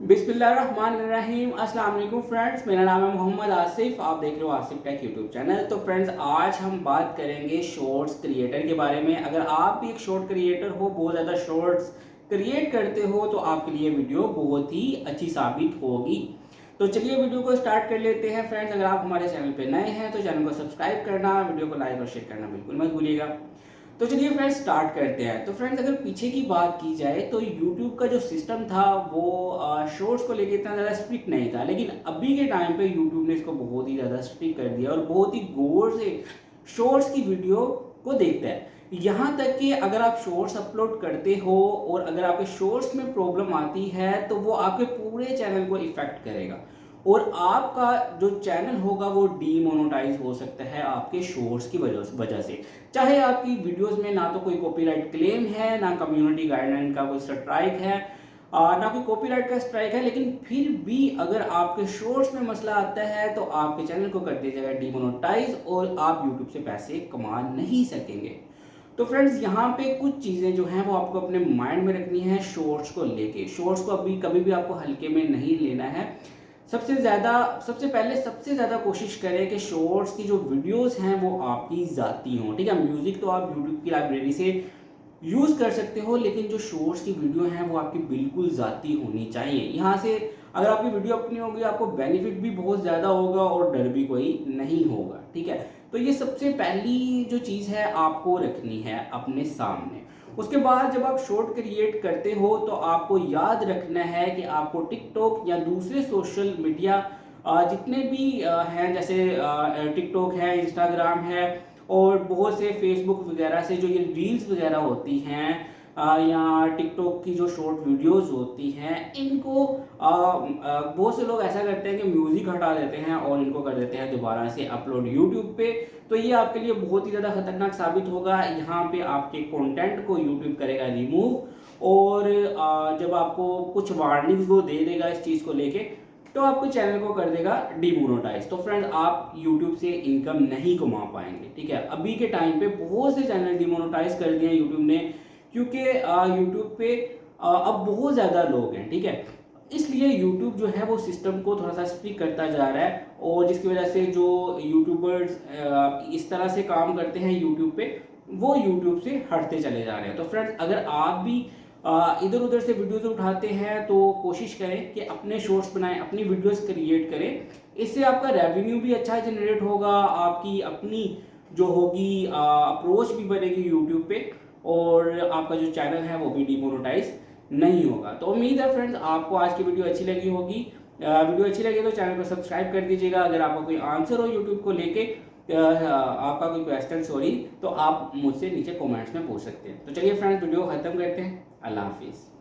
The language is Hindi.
बिस्मिल्लाहिर्रहमानिर्रहीम। अस्सलाम वालेकुम फ्रेंड्स, मेरा नाम है मोहम्मद आसिफ। आप देख रहे हो आसिफ टेक यूट्यूब चैनल। तो फ्रेंड्स, आज हम बात करेंगे शॉर्ट्स क्रिएटर के बारे में। अगर आप भी एक शॉर्ट क्रिएटर हो, बहुत ज़्यादा शॉर्ट्स क्रिएट करते हो, तो आपके लिए वीडियो बहुत ही अच्छी साबित होगी। तो चलिए वीडियो को स्टार्ट कर लेते हैं। फ्रेंड्स, अगर आप हमारे चैनल पर नए हैं तो चैनल को सब्सक्राइब करना, वीडियो को लाइक और शेयर करना बिल्कुल मत भूलिएगा। तो चलिए फ्रेंड्स स्टार्ट करते हैं। तो फ्रेंड्स, अगर पीछे की बात की जाए तो यूट्यूब का जो सिस्टम था वो शॉर्ट्स को लेकर इतना ज़्यादा स्ट्रिक्ट नहीं था, लेकिन अभी के टाइम पे यूट्यूब ने इसको बहुत ही ज़्यादा स्ट्रिक्ट कर दिया और बहुत ही गौर से शॉर्ट्स की वीडियो को देखता है। यहाँ तक कि अगर आप शॉर्ट्स अपलोड करते हो और अगर आपके शॉर्ट्स में प्रॉब्लम आती है तो वो आपके पूरे चैनल को इफेक्ट करेगा और आपका जो चैनल होगा वो डीमोनेटाइज हो सकता है आपके शॉर्ट्स की वजह से। चाहे आपकी वीडियोस में ना तो कोई कॉपीराइट क्लेम है, ना कम्युनिटी गाइडलाइन का कोई स्ट्राइक है, ना कोई कॉपीराइट का स्ट्राइक है, लेकिन फिर भी अगर आपके शॉर्ट्स में मसला आता है तो आपके चैनल को कर दिया जाएगा डीमोनेटाइज और आप यूट्यूब से पैसे कमा नहीं सकेंगे। तो फ्रेंड्स, यहाँ पे कुछ चीज़ें जो हैं वो आपको अपने माइंड में रखनी है शॉर्ट्स को लेके। शॉर्ट्स को अभी कभी भी आपको हल्के में नहीं लेना है। सबसे ज़्यादा कोशिश करें कि शॉर्ट्स की जो वीडियोस हैं वो आपकी ज़ाती हों। ठीक है, म्यूज़िक तो आप यूट्यूब की लाइब्रेरी से यूज़ कर सकते हो, लेकिन जो शॉर्ट्स की वीडियो हैं वो आपकी बिल्कुल ज़ाती होनी चाहिए। यहाँ से अगर आपकी वीडियो अपनी होगी आपको बेनिफिट भी बहुत ज़्यादा होगा और डर भी कोई नहीं होगा। ठीक है, तो ये सबसे पहली जो चीज़ है आपको रखनी है अपने सामने। उसके बाद जब आप शॉर्ट क्रिएट करते हो तो आपको याद रखना है कि आपको टिकटॉक या दूसरे सोशल मीडिया जितने भी हैं, जैसे टिकटॉक है, इंस्टाग्राम है और बहुत से फेसबुक वगैरह से जो ये रील्स वगैरह होती हैं या टिकटॉक की जो शॉर्ट वीडियोस होती हैं, इनको बहुत से लोग ऐसा करते हैं कि म्यूज़िक हटा देते हैं और इनको कर देते हैं दोबारा से अपलोड यूट्यूब पे। तो ये आपके लिए बहुत ही ज़्यादा खतरनाक साबित होगा। यहाँ पे आपके कंटेंट को यूट्यूब करेगा रिमूव और जब आपको कुछ वार्निंग्स वो दे देगा इस चीज़ को लेके तो आपको चैनल को कर देगा डिमोनेटाइज। तो फ्रेंड्स, आप यूट्यूब से इनकम नहीं कमा पाएंगे। ठीक है, अभी के टाइम पे बहुत से चैनल डिमोनेटाइज कर दिए यूट्यूब ने, क्योंकि यूट्यूब पे अब बहुत ज़्यादा लोग हैं। ठीक है, इसलिए यूट्यूब जो है वो सिस्टम को थोड़ा सा स्ट्रिक्ट करता जा रहा है और जिसकी वजह से जो यूट्यूबर्स इस तरह से काम करते हैं यूट्यूब पे, वो यूट्यूब से हटते चले जा रहे हैं। तो फ्रेंड्स, अगर आप भी इधर उधर से वीडियोस उठाते हैं तो कोशिश करें कि अपने शॉर्ट्स बनाएं, अपनी वीडियोस क्रिएट करें। इससे आपका रेवेन्यू भी अच्छा जनरेट होगा, आपकी अपनी जो होगी अप्रोच भी बनेगी यूट्यूब पे और आपका जो चैनल है वो भी डिमोनेटाइज नहीं होगा। तो उम्मीद है फ्रेंड्स आपको आज की वीडियो अच्छी लगी होगी। वीडियो अच्छी लगी तो चैनल को सब्सक्राइब कर दीजिएगा। अगर आपका कोई आंसर हो यूट्यूब को लेके, आपका कोई क्वेश्चन सॉरी, तो आप मुझसे नीचे कमेंट्स में पूछ सकते हैं। तो चलिए फ्रेंड्स, वीडियो खत्म करते हैं। अल्लाह हाफिज़।